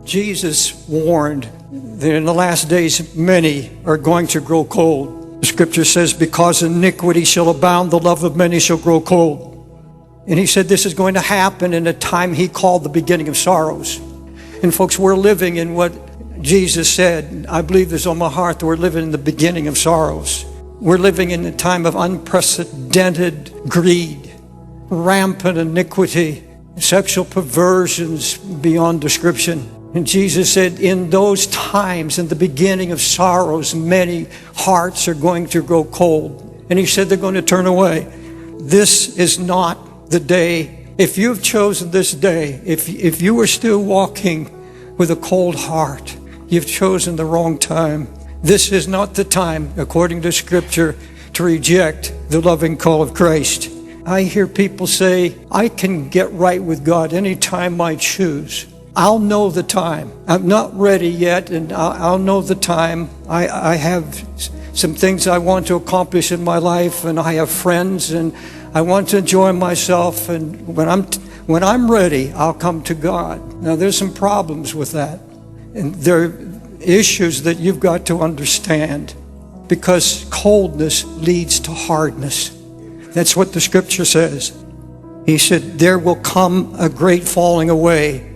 Jesus warned that in the last days many are going to grow cold. The scripture says, because iniquity shall abound, the love of many shall grow cold. And he said this is going to happen in a time he called the beginning of sorrows. And folks, we're living in what Jesus said. I believe this on my heart that we're living in the beginning of sorrows. We're living in a time of unprecedented greed, rampant iniquity, sexual perversions beyond description. And Jesus said, in those times, in the beginning of sorrows, many hearts are going to grow cold. And he said they're going to turn away. This is not the day. If you've chosen this day, if you are still walking with a cold heart, you've chosen the wrong time. This is not the time, according to Scripture, to reject the loving call of Christ. I hear people say, I can get right with God anytime I choose. I'll know the time. I'm not ready yet, and I'll know the time. I have some things I want to accomplish in my life, and I have friends, and I want to enjoy myself, and when I'm ready, I'll come to God. Now, there's some problems with that, and there are issues that you've got to understand, because coldness leads to hardness. That's what the scripture says. He said, there will come a great falling away,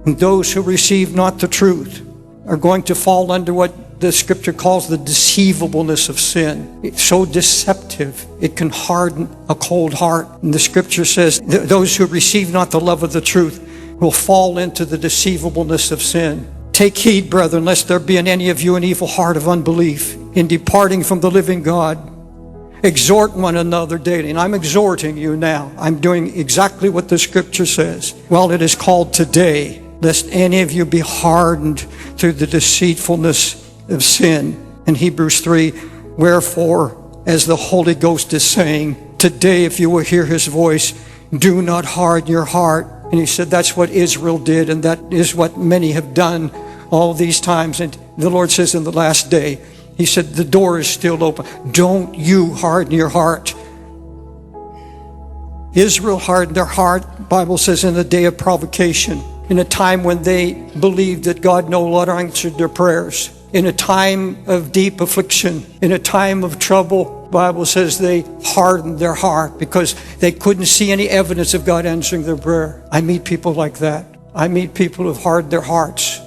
and those who receive not the truth are going to fall under what the scripture calls the deceivableness of sin. It's so deceptive, it can harden a cold heart. And the scripture says, those who receive not the love of the truth will fall into the deceivableness of sin. Take heed, brethren, lest there be in any of you an evil heart of unbelief in departing from the living God. Exhort one another daily. And I'm exhorting you now. I'm doing exactly what the scripture says. While it is called today, lest any of you be hardened through the deceitfulness of sin. In Hebrews 3, wherefore, as the Holy Ghost is saying, today if you will hear his voice, do not harden your heart. And he said that's what Israel did, and that is what many have done all these times. And the Lord says in the last day, he said the door is still open. Don't you harden your heart. Israel hardened their heart, the Bible says, in the day of provocation, in a time when they believed that God no longer answered their prayers, in a time of deep affliction, in a time of trouble. The Bible says they hardened their heart because they couldn't see any evidence of God answering their prayer. I meet people like that. I meet people who have hardened their hearts,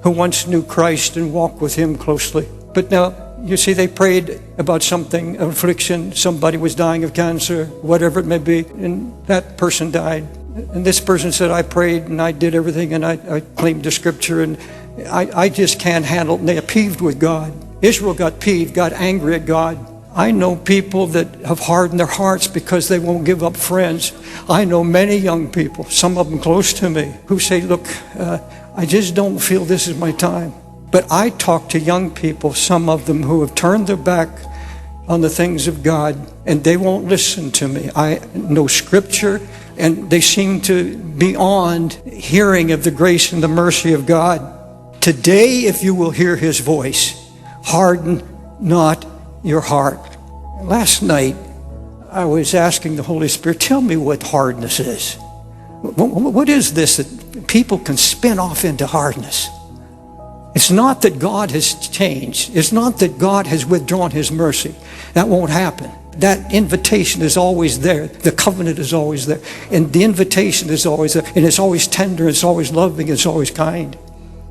who once knew Christ and walked with him closely. But now, you see, they prayed about something, affliction, somebody was dying of cancer, whatever it may be, and that person died. And this person said, I prayed and I did everything and I claimed the scripture and I just can't handle it. And they are peeved with God. Israel got peeved, got angry at God. I know people that have hardened their hearts because they won't give up friends. I know many young people, some of them close to me, who say, look, I just don't feel this is my time. But I talk to young people, some of them who have turned their back on the things of God, and they won't listen to me. I know scripture, and they seem to be beyond hearing of the grace and the mercy of God. Today, if you will hear his voice, harden not your heart. Last night, I was asking the Holy Spirit, tell me what hardness is. What is this that people can spin off into hardness? It's not that God has changed. It's not that God has withdrawn his mercy. That won't happen. That invitation is always there. The covenant is always there. And the invitation is always there. And it's always tender. It's always loving. It's always kind.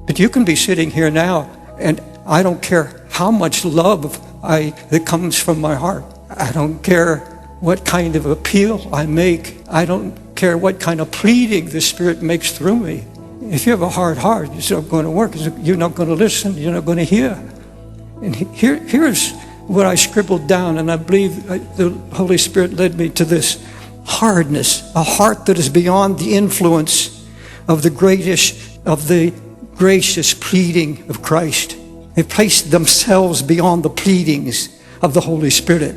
But you can be sitting here now, and I don't care how much love that comes from my heart. I don't care what kind of appeal I make. I don't care what kind of pleading the Spirit makes through me. If you have a hard heart, it's not going to work. You're not going to listen. You're not going to hear. And here's what I scribbled down, and I believe the Holy Spirit led me to this. Hardness, a heart that is beyond the influence of the gracious pleading of Christ. They place themselves beyond the pleadings of the Holy Spirit.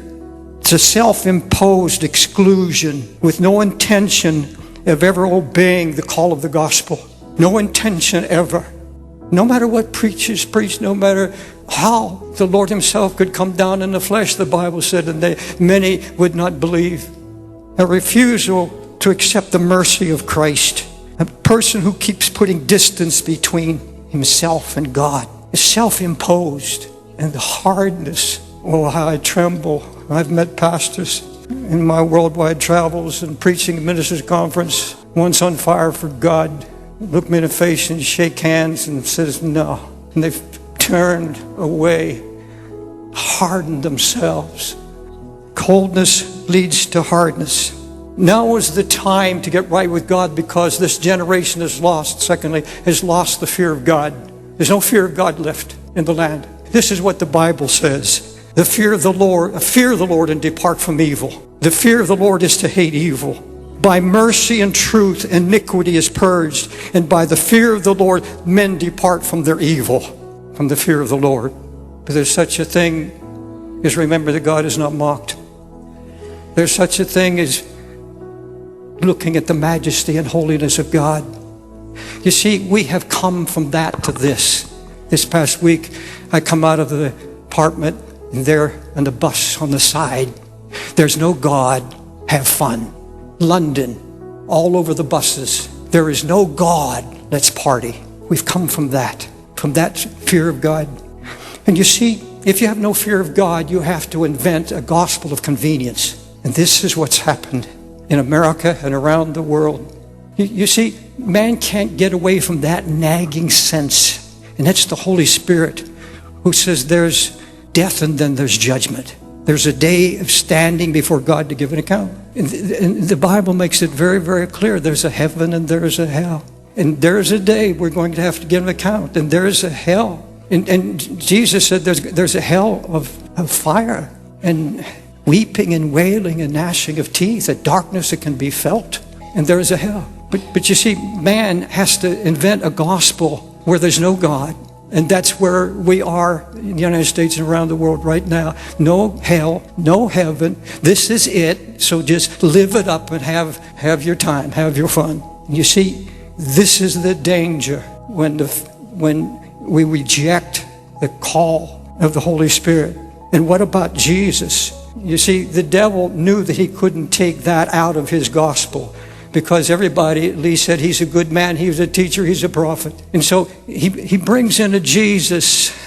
It's a self-imposed exclusion with no intention of ever obeying the call of the gospel. No intention ever. No matter what preachers preach, no matter how the Lord himself could come down in the flesh, the Bible said, and many would not believe. A refusal to accept the mercy of Christ A person who keeps putting distance between himself and God is self-imposed. And the hardness, oh, how I tremble. I've met pastors in my worldwide travels and preaching ministers conference, once on fire for God, look me in the face and shake hands and says no. And they've turned away, hardened themselves. Coldness leads to hardness. Now is the time to get right with God, because this generation has lost, secondly, has lost the fear of God. There's no fear of God left in the land. This is what the Bible says. The fear of the Lord and depart from evil. The fear of the Lord is to hate evil. By mercy and truth, iniquity is purged. And by the fear of the Lord, men depart from their evil. From the fear of the Lord. But there's such a thing as remember that God is not mocked. There's such a thing as looking at the majesty and holiness of God. You see, we have come from that to this. This past week, I come out of the apartment, and there on the bus on the side, there's no God, have fun. London, all over the buses, there is no God, let's party. We've come from that fear of God. And you see, if you have no fear of God, you have to invent a gospel of convenience. And this is what's happened in America and around the world. You see, man can't get away from that nagging sense. And that's the Holy Spirit who says there's death and then there's judgment. There's a day of standing before God to give an account. And the Bible makes it very, very clear. There's a heaven and there's a hell. And there's a day we're going to have to give an account. And there's a hell. And Jesus said there's a hell of fire and weeping and wailing and gnashing of teeth, a darkness that can be felt. And there is a hell. But you see, man has to invent a gospel where there's no God. And that's where we are in the United States and around the world right now. No hell, no heaven. This is it. So just live it up and have your time, have your fun. You see, this is the danger when we reject the call of the Holy Spirit. And what about Jesus? You see, the devil knew that he couldn't take that out of his gospel, because everybody at least said he's a good man, he's a teacher, he's a prophet. And so he brings in a Jesus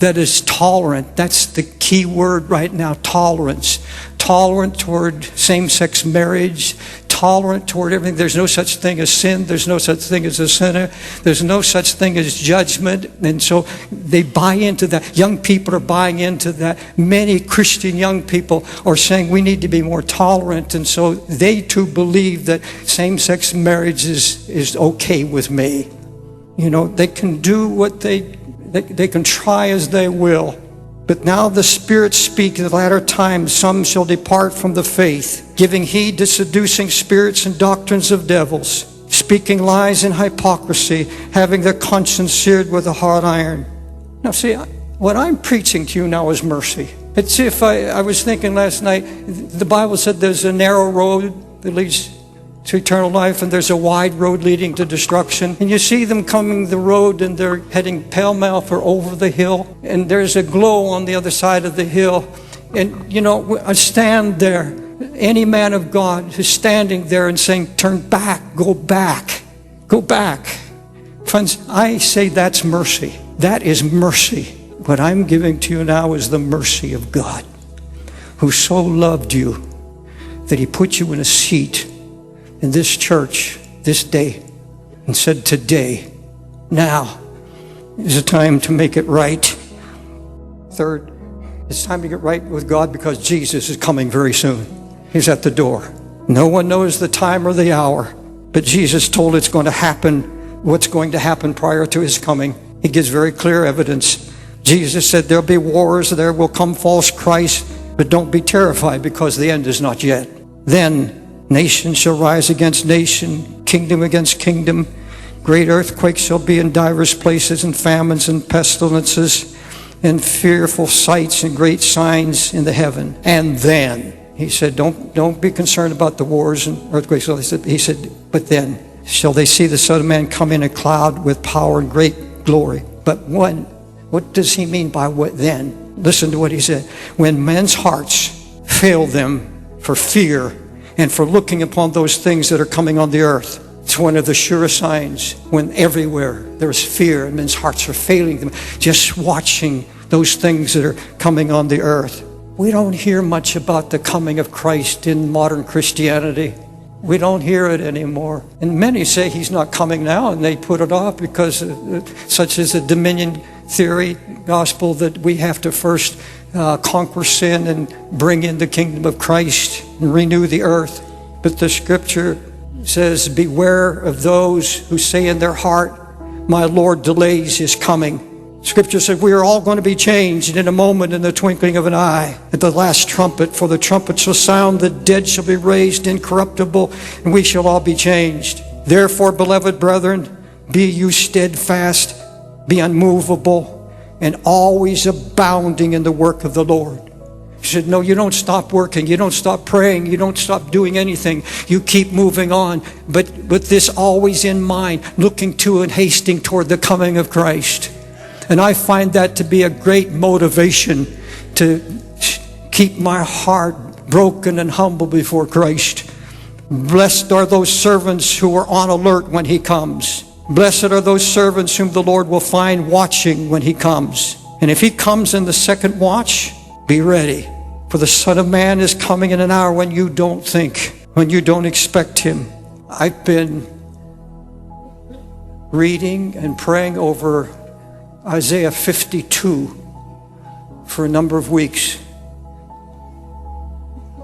that is tolerant. That's the key word right now, tolerance. Tolerant toward same-sex marriage, tolerant toward everything. There's no such thing as sin. There's no such thing as a sinner. There's no such thing as judgment. And so they buy into that. Young people are buying into that. Many Christian young people are saying we need to be more tolerant. And so they too believe that same-sex marriage is okay with me. You know, they can do what they can try as they will. But now the Spirit speaks in the latter times, some shall depart from the faith, giving heed to seducing spirits and doctrines of devils, speaking lies and hypocrisy, having their conscience seared with a hot iron. Now see, what I'm preaching to you now is mercy. It's if I was thinking last night, the Bible said there's a narrow road that leads to eternal life, and there's a wide road leading to destruction. And you see them coming the road, and they're heading pell-mell for over the hill. And there's a glow on the other side of the hill. And, you know, I stand there. Any man of God who's standing there and saying, turn back, go back, go back. Friends, I say that's mercy. That is mercy. What I'm giving to you now is the mercy of God, who so loved you that he put you in a seat in this church this day and said, today, now is the time to make it right. Third, it's time to get right with God because Jesus is coming very soon. He's at the door. No one knows the time or the hour, but Jesus told it's going to happen, what's going to happen prior to his coming. He gives very clear evidence. Jesus said there'll be wars, there will come false Christ, but don't be terrified because the end is not yet. Then nation shall rise against nation, kingdom against kingdom. Great earthquakes shall be in divers places, and famines and pestilences, and fearful sights and great signs in the heaven. And then, he said, don't be concerned about the wars and earthquakes. So he said, but then shall they see the Son of Man come in a cloud with power and great glory. But when? What does he mean by what then? Listen to what he said. When men's hearts fail them for fear and for looking upon those things that are coming on the earth. It's one of the sure signs when everywhere there's fear and men's hearts are failing them, just watching those things that are coming on the earth. We don't hear much about the coming of Christ in modern Christianity. We don't hear it anymore. And many say he's not coming now, and they put it off because such as the dominion theory gospel that we have to first conquer sin and bring in the kingdom of Christ and renew the earth. But the scripture says, beware of those who say in their heart, my Lord delays his coming. Scripture said we are all going to be changed in a moment, in the twinkling of an eye, at the last trumpet. For the trumpet shall sound, the dead shall be raised incorruptible, and we shall all be changed. Therefore, beloved brethren, be you steadfast, be unmovable, and always abounding in the work of the Lord. He said, no, you don't stop working. You don't stop praying. You don't stop doing anything. You keep moving on. But with this always in mind, looking to and hasting toward the coming of Christ. And I find that to be a great motivation to keep my heart broken and humble before Christ. Blessed are those servants who are on alert when he comes. Blessed are those servants whom the Lord will find watching when he comes. And if he comes in the second watch, be ready. For the Son of Man is coming in an hour when you don't think, when you don't expect him. I've been reading and praying over Isaiah 52 for a number of weeks.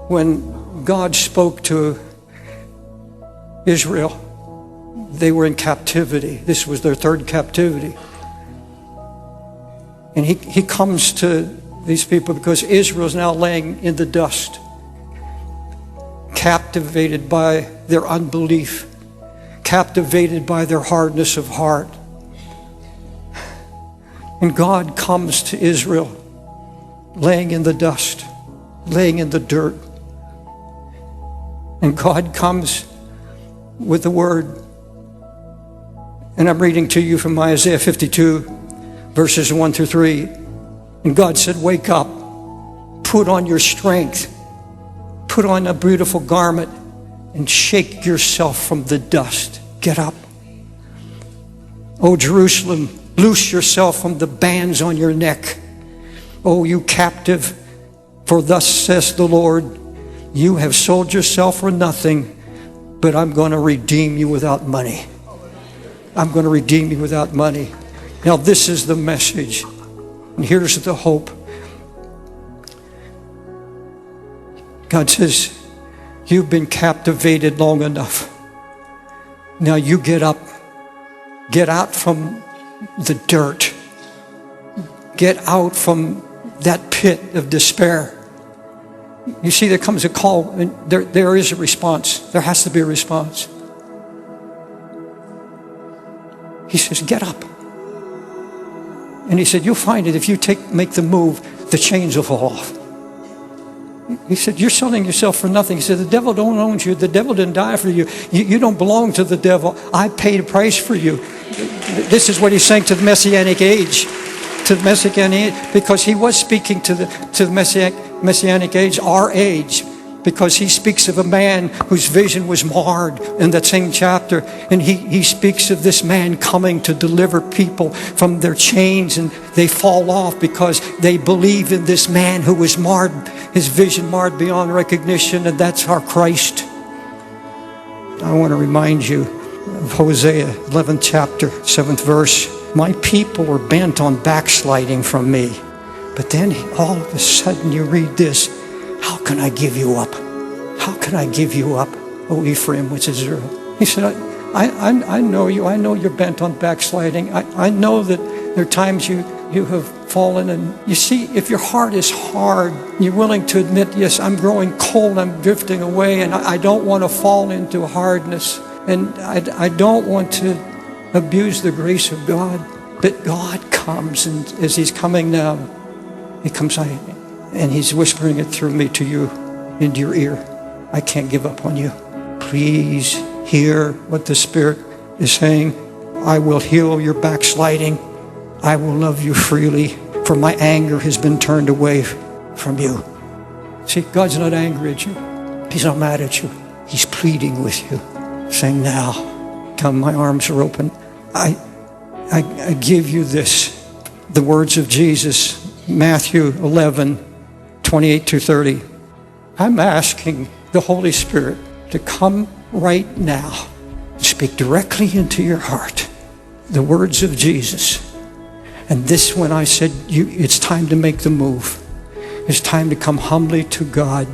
When God spoke to Israel, they were in captivity. This was their third captivity. And he comes to these people because Israel is now laying in the dust, captivated by their unbelief, captivated by their hardness of heart. And God comes to Israel, laying in the dust, laying in the dirt. And God comes with the word. And I'm reading to you from Isaiah 52, verses 1 through 3. And God said, wake up, put on your strength, put on a beautiful garment, and shake yourself from the dust. Get up. O Jerusalem, loose yourself from the bands on your neck. O you captive, for thus says the Lord, you have sold yourself for nothing, but I'm going to redeem you without money. I'm going to redeem you without money. Now this is the message. And here's the hope. God says, you've been captivated long enough. Now you get up. Get out from the dirt. Get out from that pit of despair. You see, there comes a call, and there is a response. There has to be a response. He says, get up. And he said, you'll find it if you make the move, the chains will fall off. He said, you're selling yourself for nothing. He said, the devil don't own you. The devil didn't die for you. You don't belong to the devil. I paid a price for you. This is what he's saying to the Messianic age. To the Messianic age, because he was speaking to the Messianic age, our age. Because he speaks of a man whose vision was marred in that same chapter. And he speaks of this man coming to deliver people from their chains, and they fall off because they believe in this man who was marred, his vision marred beyond recognition, and that's our Christ. I want to remind you of Hosea 11th chapter, 7th verse. My people were bent on backsliding from me. But then all of a sudden you read this. How can I give you up? How can I give you up, O Ephraim, which is Israel? He said, I know you. I know you're bent on backsliding. I know that there are times you have fallen. And you see, if your heart is hard, you're willing to admit, yes, I'm growing cold. I'm drifting away. And I don't want to fall into hardness. And I don't want to abuse the grace of God. But God comes, and as he's coming now, he comes out. And he's whispering it through me to you, into your ear. I can't give up on you. Please hear what the Spirit is saying. I will heal your backsliding. I will love you freely, for my anger has been turned away from you. See, God's not angry at you. He's not mad at you. He's pleading with you, saying, now come. My arms are open. I give you this, the words of Jesus, Matthew 11:28-30. I'm asking the Holy Spirit to come right now and speak directly into your heart the words of Jesus. And this, when I said, it's time to make the move. It's time to come humbly to God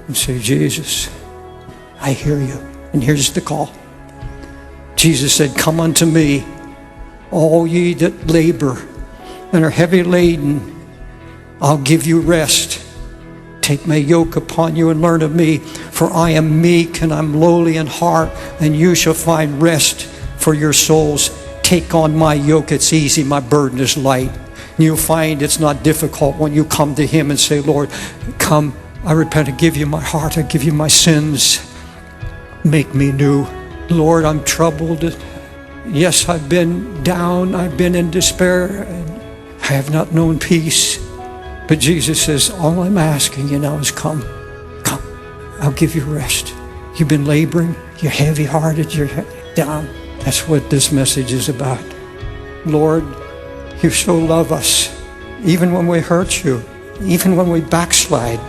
and say, Jesus, I hear you. And here's the call. Jesus said, come unto me, all ye that labor and are heavy laden, I'll give you rest. Take my yoke upon you and learn of me, for I am meek and I'm lowly in heart, and you shall find rest for your souls. Take on my yoke, it's easy, my burden is light. And you'll find it's not difficult when you come to him and say, Lord, come, I repent, I give you my heart, I give you my sins. Make me new. Lord, I'm troubled. Yes, I've been down, I've been in despair, and I have not known peace. But Jesus says, all I'm asking you now is come. Come, I'll give you rest. You've been laboring, you're heavy-hearted, you're down. That's what this message is about. Lord, you so love us, even when we hurt you, even when we backslide.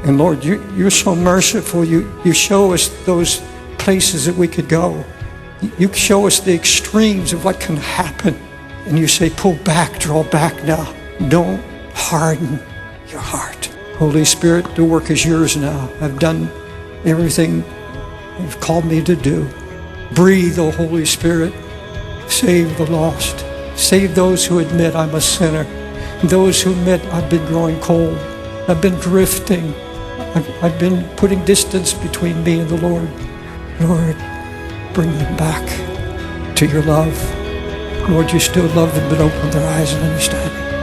And Lord, you're so merciful. You show us those places that we could go. You show us the extremes of what can happen. And you say, pull back, draw back now. Don't harden your heart. Holy Spirit, the work is yours now. I've done everything you've called me to do. Breathe, O Holy Spirit. Save the lost. Save those who admit I'm a sinner. Those who admit I've been growing cold. I've been drifting. I've been putting distance between me and the Lord. Lord, bring them back to your love. Lord, you still love them, but open their eyes and understanding.